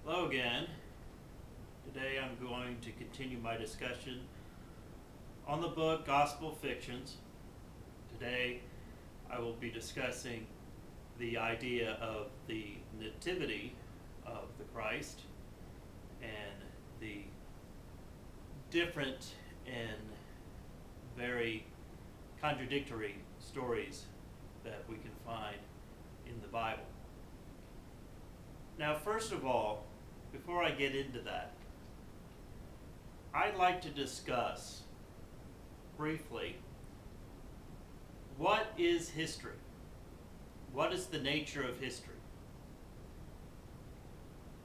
Hello again. Today I'm going to continue my discussion on the book Gospel Fictions. Today I will be discussing the idea of the Nativity of the Christ and the different and very contradictory stories that we can find in the Bible. Now, first of all, before I get into that, I'd like to discuss briefly what is history? What is the nature of history?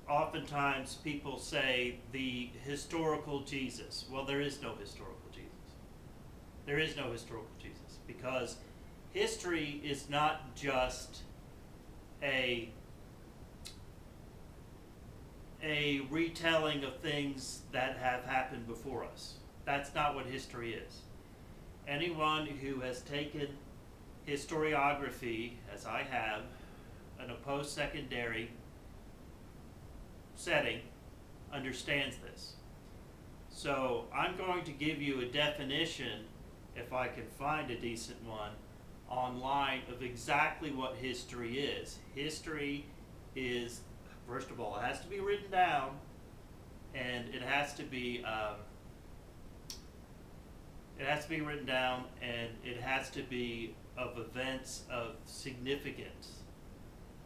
Oftentimes people say the historical Jesus. Well, there is no historical Jesus. There is no historical Jesus because history is not just a retelling of things that have happened before us. That's not what history is. Anyone who has taken historiography, as I have, in a post-secondary setting, understands this. So I'm going to give you a definition, if I can find a decent one, online of exactly what history is. History is, first of all, it has to be written down, and it has to be written down, and it has to be of events of significance.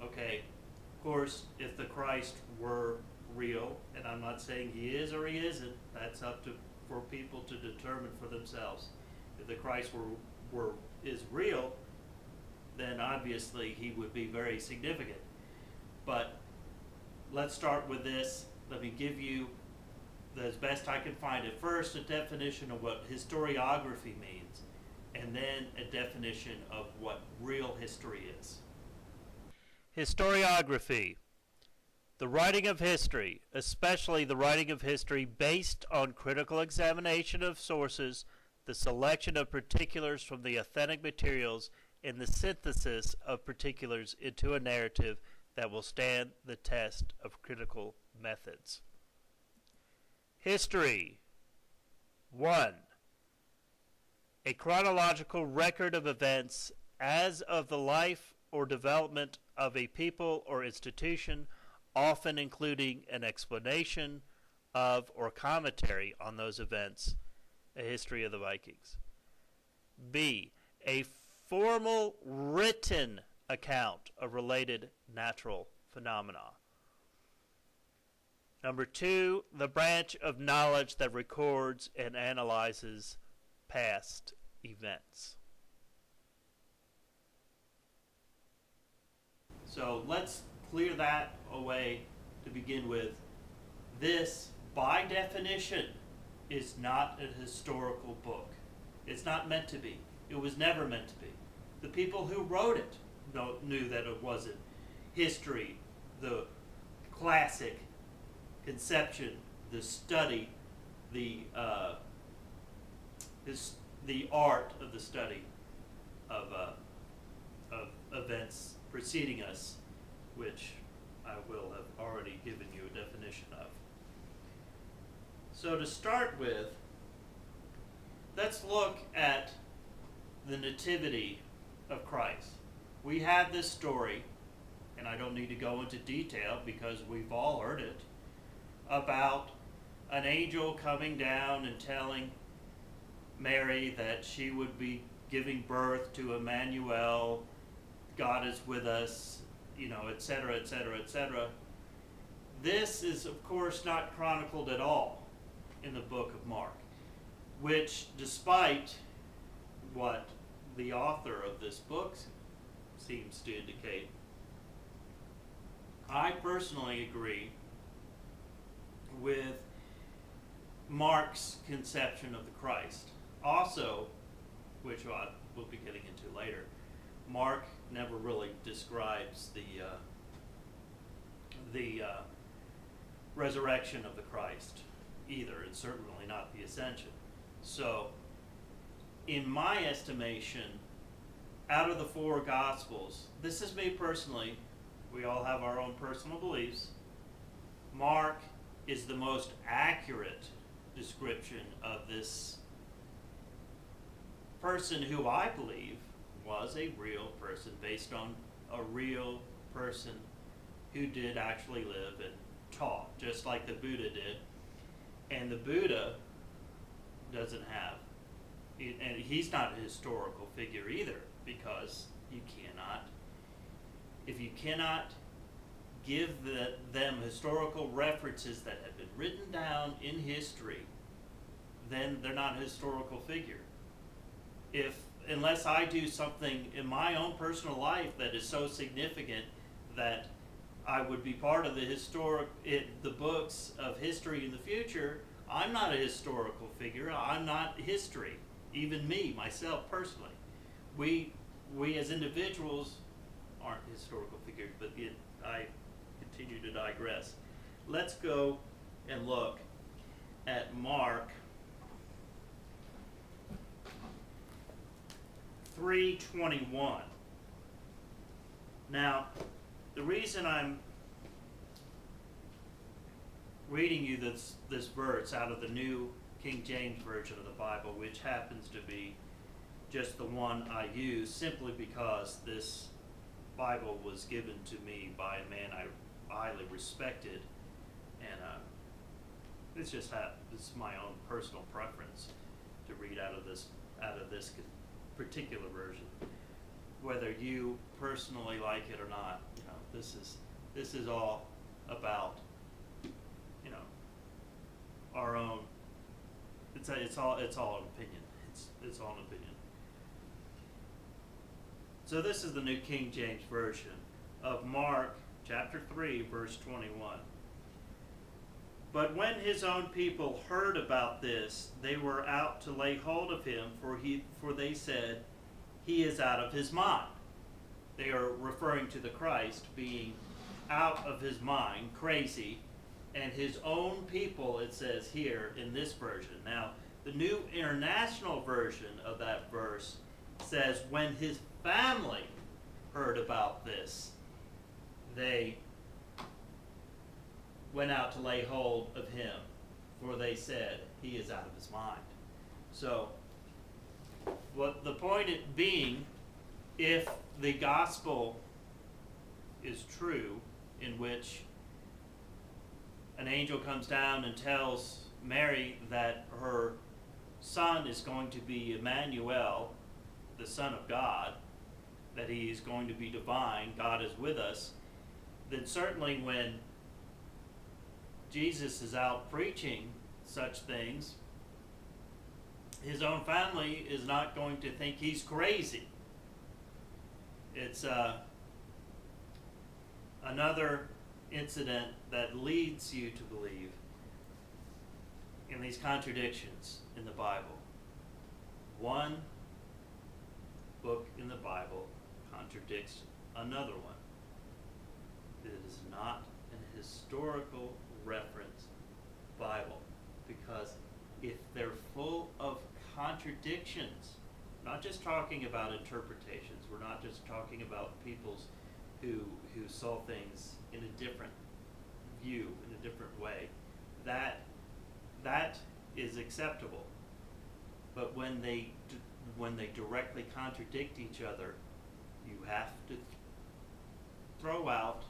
Okay, of course, if the Christ were real, and I'm not saying he is or he isn't, that's up to for people to determine for themselves. If the Christ is real, then obviously he would be very significant. But let's start with this. Let me give you, as best I can find it, first a definition of what historiography means, and then a definition of what real history is. Historiography. The writing of history, especially the writing of history based on critical examination of sources, the selection of particulars from the authentic materials, and the synthesis of particulars into a narrative that will stand the test of critical methods. History. 1. A chronological record of events as of the life or development of a people or institution, often including an explanation of or commentary on those events. A history of the Vikings. B. A formal written account of related natural phenomena. Number 2, the branch of knowledge that records and analyzes past events. So let's clear that away to begin with. This, by definition, is not a historical book. It's not meant to be. It was never meant to be. The people who wrote it knew that it wasn't history, the classic conception, the study, the art of the study of events preceding us, which I will have already given you a definition of. So to start with, let's look at the Nativity of Christ. We have this story, and I don't need to go into detail because we've all heard it, about an angel coming down and telling Mary that she would be giving birth to Emmanuel, God is with us, etc., etc., etc. This is, of course, not chronicled at all in the book of Mark, which, despite what the author of this book seems to indicate, I personally agree with Mark's conception of the Christ. Also, which we'll be getting into later, Mark never really describes the resurrection of the Christ either, and certainly not the ascension. So, in my estimation, out of the four Gospels, this is me personally, we all have our own personal beliefs, Mark is the most accurate description of this person who I believe was a real person based on a real person who did actually live and taught, just like the Buddha did. And the Buddha doesn't have, and he's not a historical figure either, because if you cannot give them historical references that have been written down in history, then they're not a historical figure. Unless I do something in my own personal life that is so significant that I would be part of the books of history in the future, I'm not a historical figure. I'm not history. Even me, myself personally. We as individuals aren't historical figures, but I continue to digress. Let's go and look at Mark 3:21. Now, the reason I'm reading you this verse out of the New King James Version of the Bible, which happens to be just the one I use, simply because this Bible was given to me by a man I highly respected, and it's my own personal preference to read out of this particular version. Whether you personally like it or not, this is all about our own. It's all an opinion. It's all an opinion. So this is the New King James Version of Mark chapter 3, verse 21. But when his own people heard about this, they were out to lay hold of him, for they said, he is out of his mind. They are referring to the Christ being out of his mind, crazy, and his own people, it says here in this version. Now, the New International Version of that verse says, when his family heard about this, they went out to lay hold of him, for they said, he is out of his mind. So, what the point being, if the gospel is true, in which an angel comes down and tells Mary that her son is going to be Emmanuel, the Son of God, that he is going to be divine, God is with us, then certainly when Jesus is out preaching such things, his own family is not going to think he's crazy. It's another incident that leads you to believe in these contradictions in the Bible. One book in the Bible contradicts another one. It is not an historical reference Bible, because if they're full of contradictions, not just talking about interpretations, we're not just talking about people's who saw things in a different view, in a different way, that is acceptable. But when they directly contradict each other, you have to throw out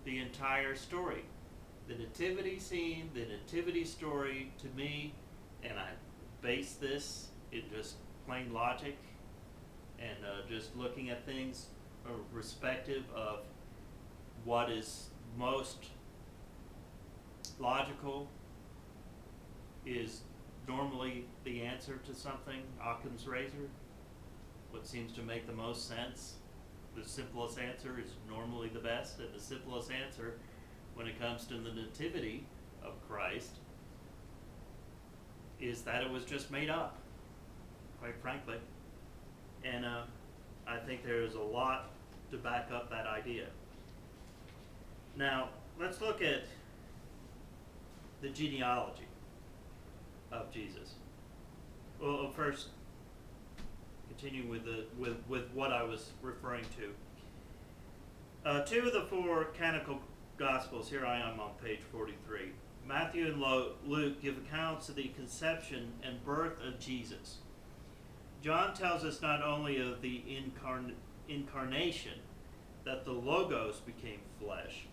the entire story. The nativity scene, the nativity story, to me, and I base this in just plain logic and just looking at things respective of what is most logical, is normally the answer to something. Occam's razor, what seems to make the most sense, the simplest answer is normally the best, and the simplest answer when it comes to the nativity of Christ is that it was just made up, quite frankly. And I think there is a lot to back up that idea. Now, let's look at the genealogy of Jesus. Well, first, continue with what I was referring to. Two of the four Gospels, here I am on page 43. Matthew and Luke give accounts of the conception and birth of Jesus. John tells us not only of the incarnation, that the Logos became flesh,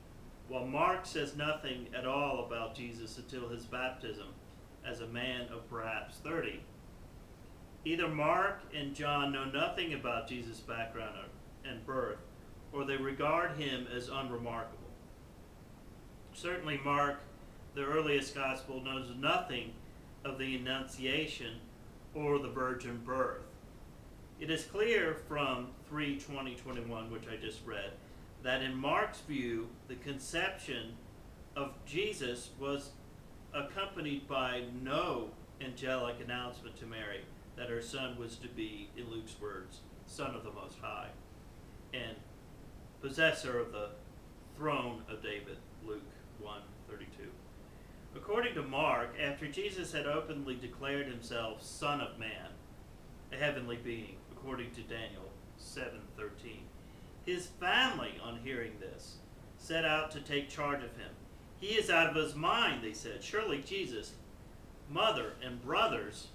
while Mark says nothing at all about Jesus until his baptism as a man of perhaps 30. Either Mark and John know nothing about Jesus' background and birth, or they regard him as unremarkable. Certainly Mark, the earliest gospel, knows nothing of the Annunciation or the virgin birth. It is clear from 3:20-21, which I just read, that in Mark's view, the conception of Jesus was accompanied by no angelic announcement to Mary that her son was to be, in Luke's words, Son of the Most High, and possessor of the throne of David, Luke 1:32. According to Mark, after Jesus had openly declared himself Son of Man, a heavenly being, according to Daniel 7:13, his family, on hearing this, set out to take charge of him. He is out of his mind, they said. Surely Jesus, mother, and brothers,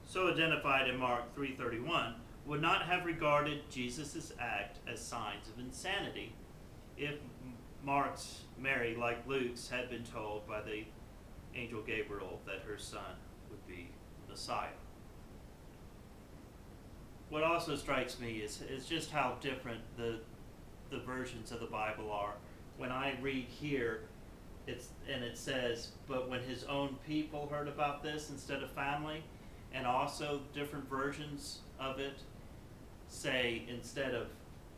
so identified in Mark 3:31, would not have regarded Jesus' act as signs of insanity if Mark's Mary, like Luke's, had been told by the angel Gabriel that her son would be Messiah. What also strikes me is just how different the versions of the Bible are. When I read here, it says, but when his own people heard about this instead of family, and also different versions of it say, instead of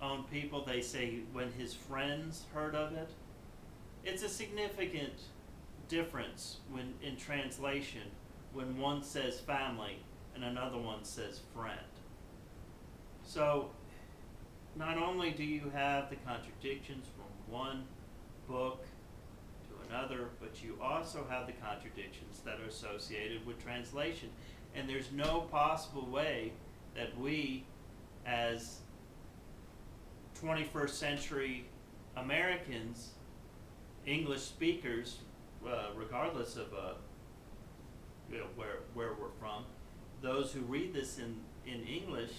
own people, they say when his friends heard of it. It's a significant difference when in translation when one says family and another one says friend. So not only do you have the contradictions from one book to another, but you also have the contradictions that are associated with translation. And there's no possible way that we, as 21st century Americans, English speakers, regardless of where we're from, those who read this in English,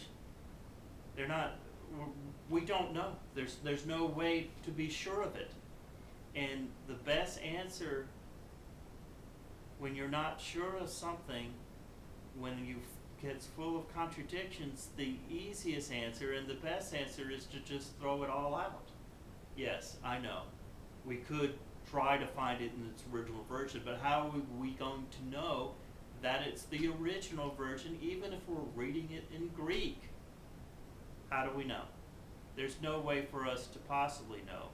we don't know. There's no way to be sure of it. And the best answer when you're not sure of something, when you gets full of contradictions, the easiest answer and the best answer is to just throw it all out. Yes, I know. We could try to find it in its original version, but how are we going to know that it's the original version, even if we're reading it in Greek? How do we know? There's no way for us to possibly know.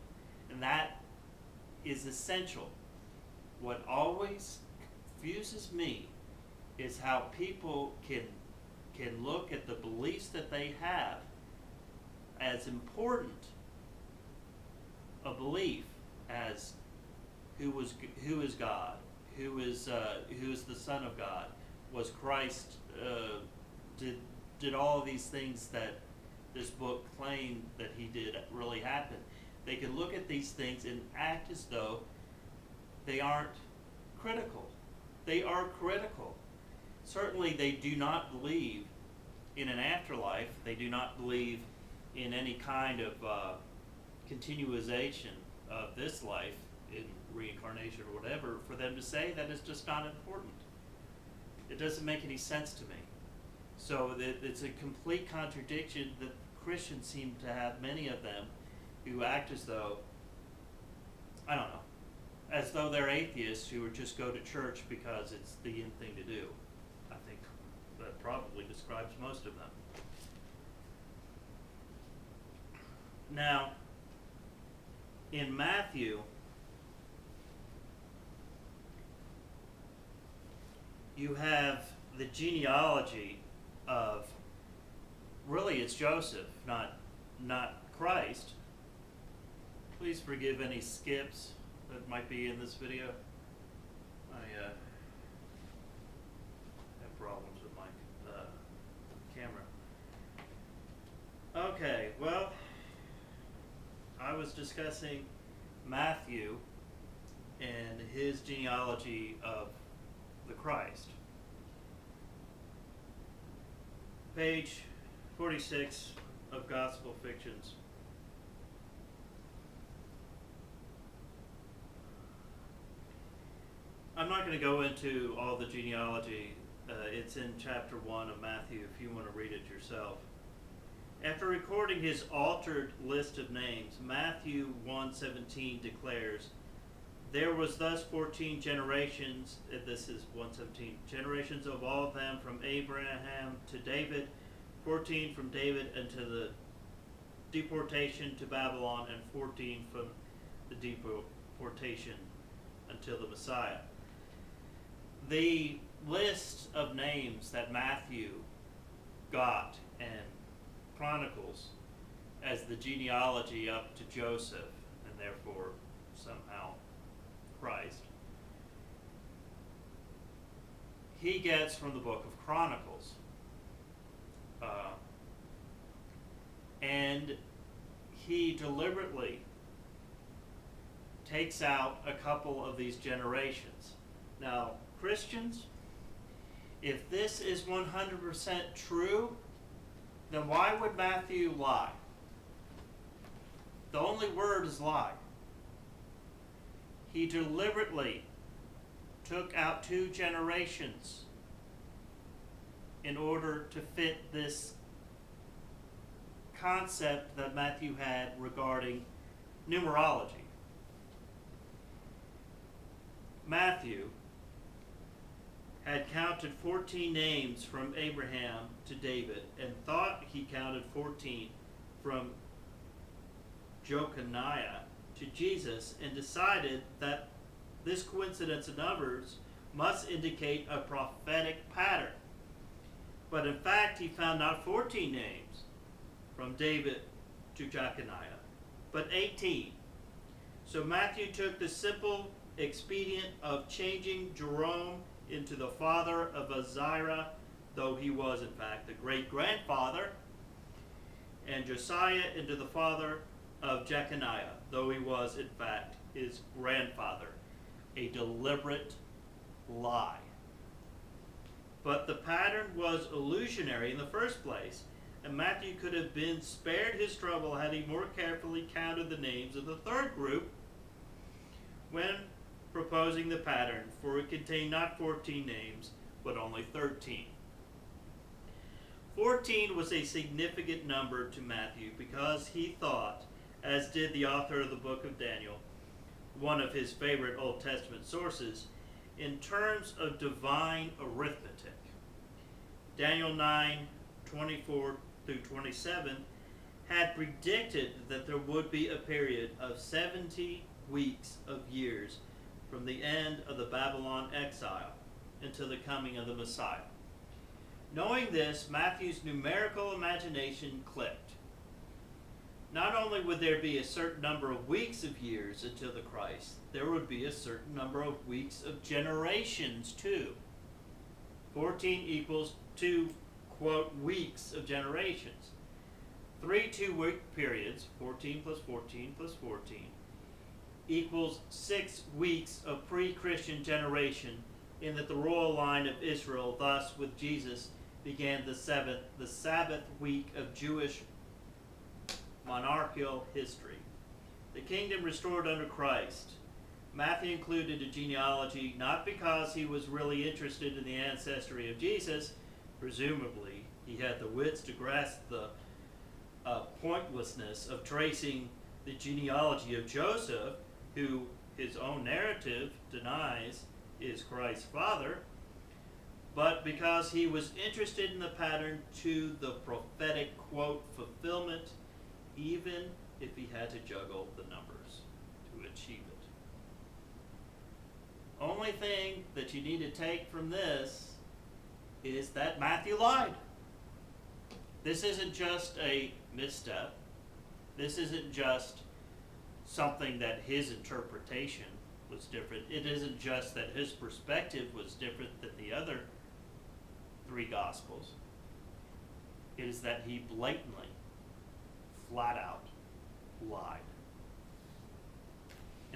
And that is essential. What always confuses me is how people can look at the beliefs that they have as important a belief as who is God, who is the Son of God, was Christ, did all of these things that this book claimed that he did really happen. They can look at these things and act as though they aren't critical. They are critical. Certainly they do not believe in an afterlife. They do not believe in any kind of continuization of this life in reincarnation or whatever. For them to say that is just not important. It doesn't make any sense to me. So it's a complete contradiction that Christians seem to have, many of them, who act as though, I don't know, as though they're atheists who would just go to church because it's the in thing to do. I think that probably describes most of them. Now, in Matthew, you have the genealogy of, really it's Joseph, not Christ. Please forgive any skips that might be in this video. I have problems with my camera. Okay, well, I was discussing Matthew and his genealogy of the Christ. Page 46 of Gospel Fictions. I'm not going to go into all the genealogy. It's in chapter 1 of Matthew if you want to read it yourself. After recording his altered list of names, Matthew 1:17 declares, "There was thus 14 generations," this is 1:17, "generations of all of them from Abraham to David, 14 from David unto the deportation to Babylon, and 14 from the deportation until the Messiah." The list of names that Matthew got and chronicles as the genealogy up to Joseph, and therefore somehow Christ, he gets from the book of Chronicles. And he deliberately takes out a couple of these generations. Now, Christians, if this is 100% true, then why would Matthew lie? The only word is lie. He deliberately took out 2 generations in order to fit this concept that Matthew had regarding numerology. Matthew had counted 14 names from Abraham to David and thought he counted 14 from Jeconiah to Jesus, and decided that this coincidence of numbers must indicate a prophetic pattern. But in fact, he found not 14 names from David to Jeconiah, but 18. So Matthew took the simple expedient of changing Jerome into the father of Azariah, though he was in fact the great-grandfather, and Josiah into the father of Jeconiah, though he was in fact his grandfather. A deliberate lie. But the pattern was illusionary in the first place, and Matthew could have been spared his trouble had he more carefully counted the names of the third group when proposing the pattern, for it contained not 14 names, but only 13. 14 was a significant number to Matthew because he thought, as did the author of the book of Daniel, one of his favorite Old Testament sources, in terms of divine arithmetic. Daniel 9:24 through 27 had predicted that there would be a period of 70 weeks of years from the end of the Babylon exile until the coming of the Messiah. Knowing this, Matthew's numerical imagination clicked. Not only would there be a certain number of weeks of years until the Christ, there would be a certain number of weeks of generations too. 14 equals 2, quote, weeks of generations. 3 2-week periods, 14 plus 14 plus 14, equals 6 weeks of pre-Christian generation, in that the royal line of Israel, thus with Jesus, began the Sabbath week of Jewish monarchical history. The kingdom restored under Christ. Matthew included a genealogy not because he was really interested in the ancestry of Jesus. Presumably, he had the wits to grasp the pointlessness of tracing the genealogy of Joseph, who his own narrative denies is Christ's father, but because he was interested in the pattern to the prophetic, quote, fulfillment, even if he had to juggle the numbers to achieve it. Only thing that you need to take from this is that Matthew lied. This isn't just a misstep. This isn't just something that his interpretation was different. It isn't just that his perspective was different than the other 3 Gospels. It is that he blatantly, flat out, lied.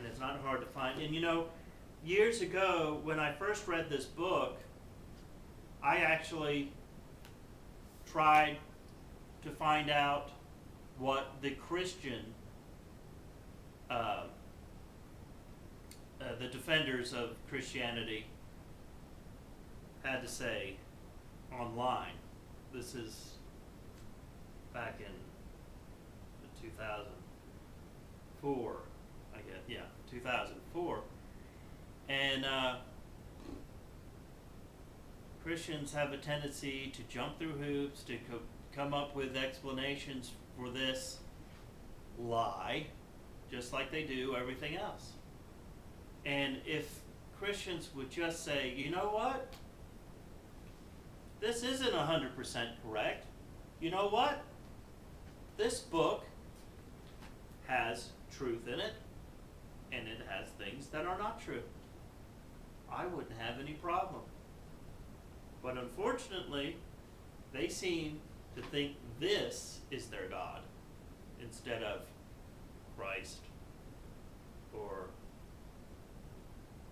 and it's not hard to find. And years ago, when I first read this book, I actually tried to find out what the Christian, the defenders of Christianity, had to say online. This is back in 2004, I guess. Yeah, 2004. And Christians have a tendency to jump through hoops, to come up with explanations for this lie, just like they do everything else. And if Christians would just say, you know what? This isn't 100% correct. You know what? This book has truth in it, and it has things that are not true. I wouldn't have any problem. But unfortunately, they seem to think this is their God instead of Christ or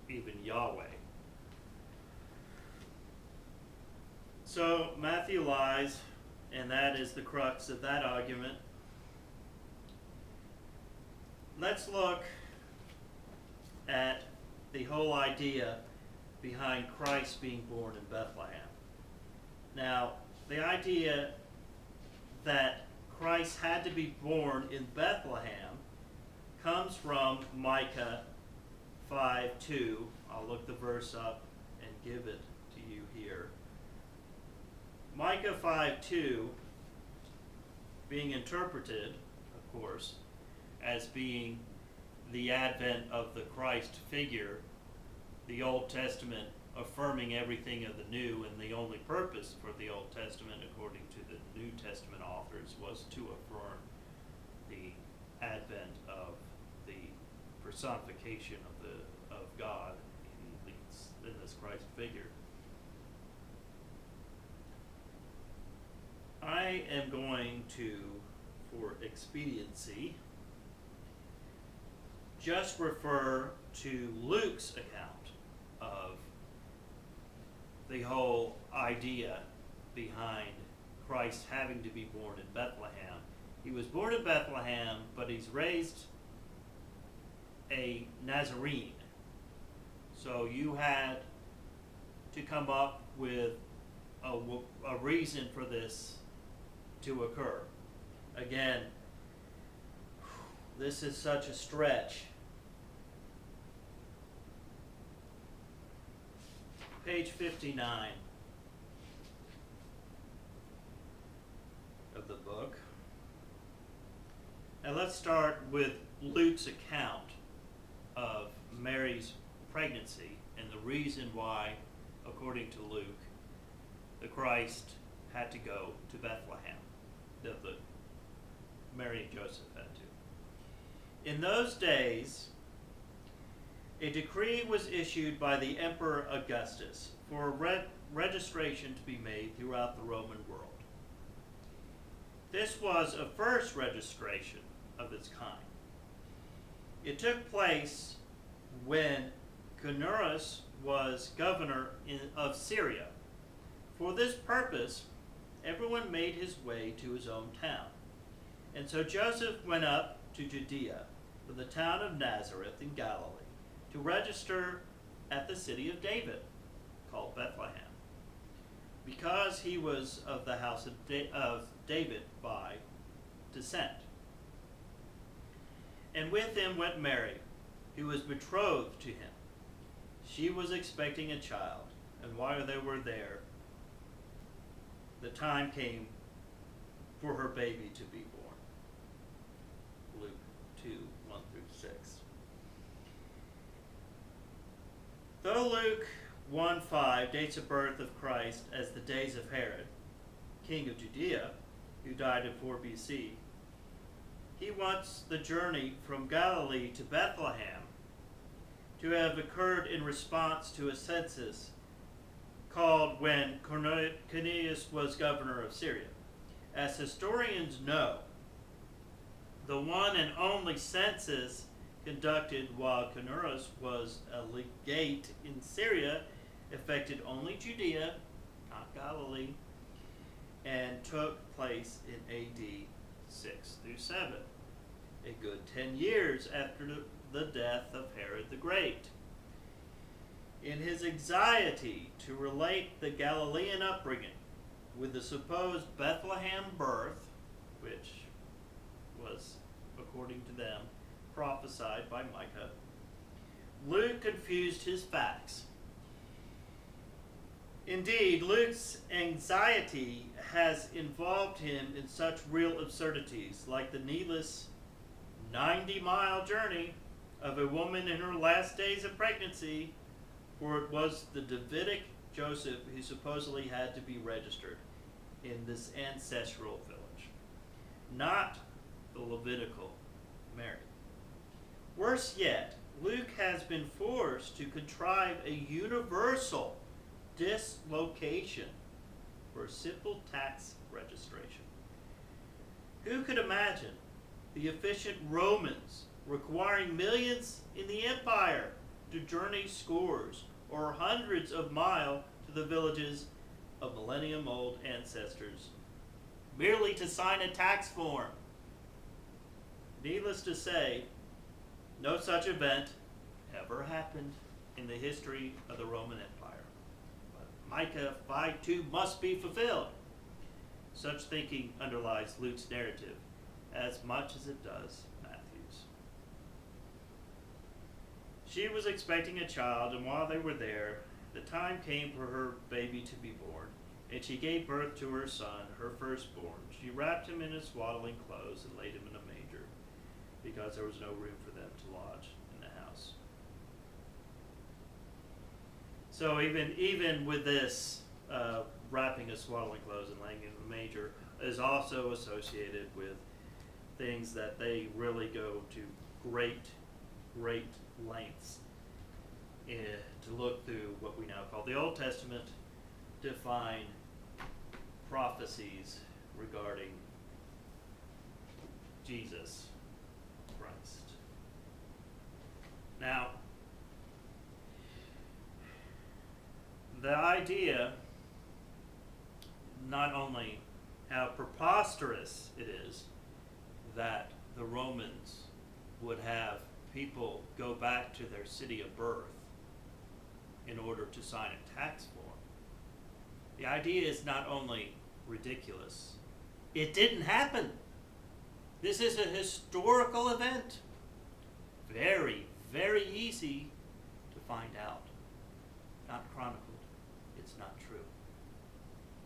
even Yahweh. So Matthew lies, and that is the crux of that argument. Let's look at the whole idea behind Christ being born in Bethlehem. Now, the idea that Christ had to be born in Bethlehem comes from Micah 5:2. I'll look the verse up and give it to you here. Micah 5:2 being interpreted, of course, as being the advent of the Christ figure, the Old Testament affirming everything of the New, and the only purpose for the Old Testament, according to the New Testament authors, was to affirm the advent of the personification of God in this Christ figure. I am going to, for expediency, just refer to Luke's account of the whole idea behind Christ having to be born in Bethlehem. He was born in Bethlehem, but he's raised a Nazarene. So you had to come up with a reason for this to occur. Again, this is such a stretch. Page 59 of the book. And let's start with Luke's account of Mary's pregnancy and the reason why, according to Luke, the Christ had to go to Bethlehem. The Mary and Joseph had to. In those days, a decree was issued by the Emperor Augustus for registration to be made throughout the Roman world. This was a first registration of its kind. It took place when Quirinius was governor of Syria. For this purpose, everyone made his way to his own town. And so Joseph went up to Judea, from the town of Nazareth in Galilee, to register at the city of David, called Bethlehem, because he was of the house of David by descent. And with him went Mary, who was betrothed to him. She was expecting a child, and while they were there, the time came for her baby to be born. Luke 2:1-6. Though Luke 1:5 dates the birth of Christ as the days of Herod, king of Judea, who died in 4 BC, he wants the journey from Galilee to Bethlehem to have occurred in response to a census called when Quirinius was governor of Syria. As historians know, the one and only census conducted while Quirinius was a legate in Syria affected only Judea, not Galilee, and took place in AD 6 through 7, a good 10 years after the death of Herod the Great. In his anxiety to relate the Galilean upbringing with the supposed Bethlehem birth, which was, according to them, prophesied by Micah, Luke confused his facts. Indeed, Luke's anxiety has involved him in such real absurdities, like the needless 90-mile journey of a woman in her last days of pregnancy, for it was the Davidic Joseph who supposedly had to be registered in this ancestral village, not the Levitical Mary. Worse yet, Luke has been forced to contrive a universal dislocation for simple tax registration. Who could imagine the efficient Romans requiring millions in the empire to journey scores or hundreds of miles to the villages of millennium-old ancestors merely to sign a tax form? Needless to say, no such event ever happened in the history of the Roman Empire. But Micah 5:2 must be fulfilled. Such thinking underlies Luke's narrative as much as it does Matthew's. She was expecting a child, and while they were there, the time came for her baby to be born, and she gave birth to her son, her firstborn. She wrapped him in his swaddling clothes and laid him in a manger, because there was no room for them to lodge in the house. So even with this, wrapping his swaddling clothes and laying him in a manger is also associated with things that they really go to great lengths to look through what we now call the Old Testament to find prophecies regarding Jesus Christ. Now, the idea, not only how preposterous it is that the Romans would have people go back to their city of birth in order to sign a tax form. The idea is not only ridiculous, it didn't happen. This is a historical event. Very, very easy to find out. Not chronicled. It's not true.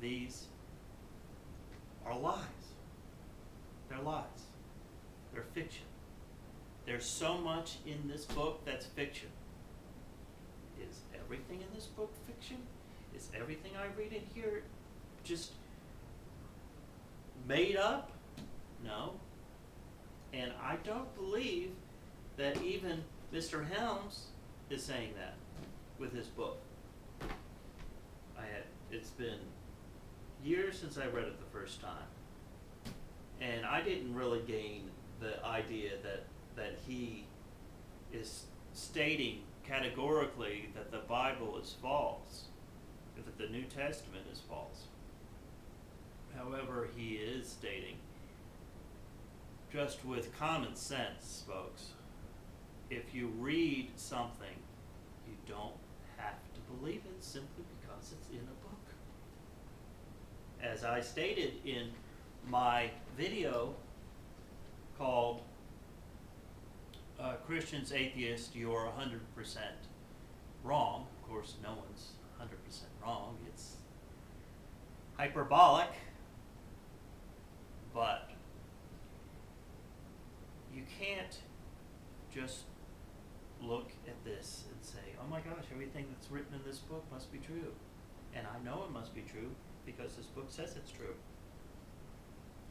These are lies. They're lies. They're fiction. There's so much in this book that's fiction. Is everything in this book fiction? Is everything I read in here just made up? No. And I don't believe that even Mr. Helms is saying that with his book. It's been years since I read it the first time. And I didn't really gain the idea that he is stating categorically that the Bible is false, that the New Testament is false. However, he is stating, just with common sense, folks, if you read something, you don't have to believe it simply because it's in a book. As I stated in my video called Christians, Atheists, You're 100% Wrong. Of course, no one's 100% wrong. It's hyperbolic. But you can't just look at this and say, oh my gosh, everything that's written in this book must be true. And I know it must be true because this book says it's true.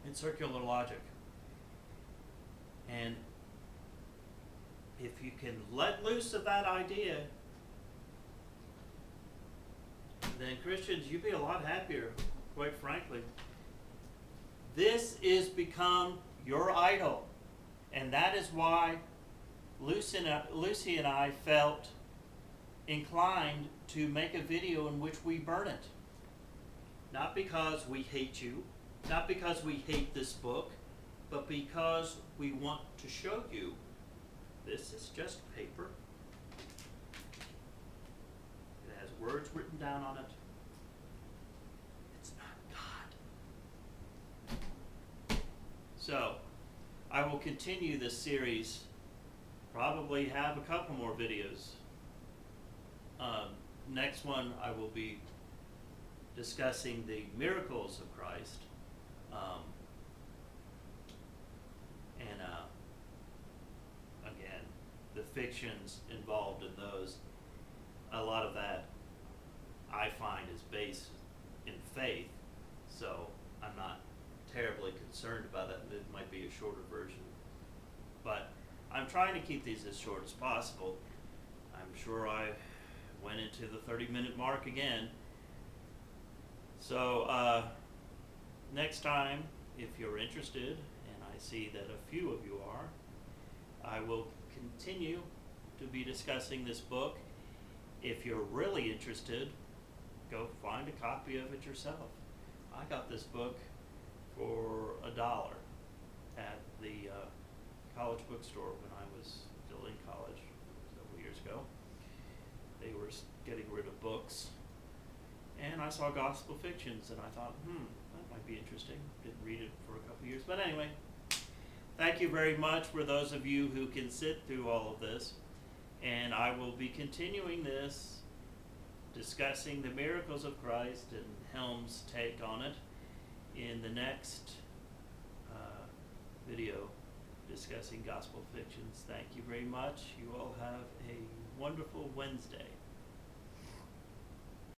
It's circular logic. And if you can let loose of that idea, then Christians, you'd be a lot happier, quite frankly. This is become your idol. And that is why Lucy and I felt inclined to make a video in which we burn it. Not because we hate you, not because we hate this book, but because we want to show you this is just paper. It has words written down on it. It's not God. So, I will continue this series, probably have a couple more videos. Next one I will be discussing the miracles of Christ. Again, the fictions involved in those, a lot of that I find is based in faith, so I'm not terribly concerned about that. It might be a shorter version, but I'm trying to keep these as short as possible. I'm sure I went into the 30-minute mark again. So next time, if you're interested, and I see that a few of you are, I will continue to be discussing this book. If you're really interested, go find a copy of it yourself. I got this book for $1 at the college bookstore when I was still in college several years ago. They were getting rid of books, and I saw gospel fictions, and I thought, that might be interesting. Didn't read it for a couple years, but anyway. Thank you very much for those of you who can sit through all of this, and I will be continuing this, discussing the miracles of Christ and Helm's take on it in the next video discussing gospel fictions. Thank you very much. You all have a wonderful Wednesday.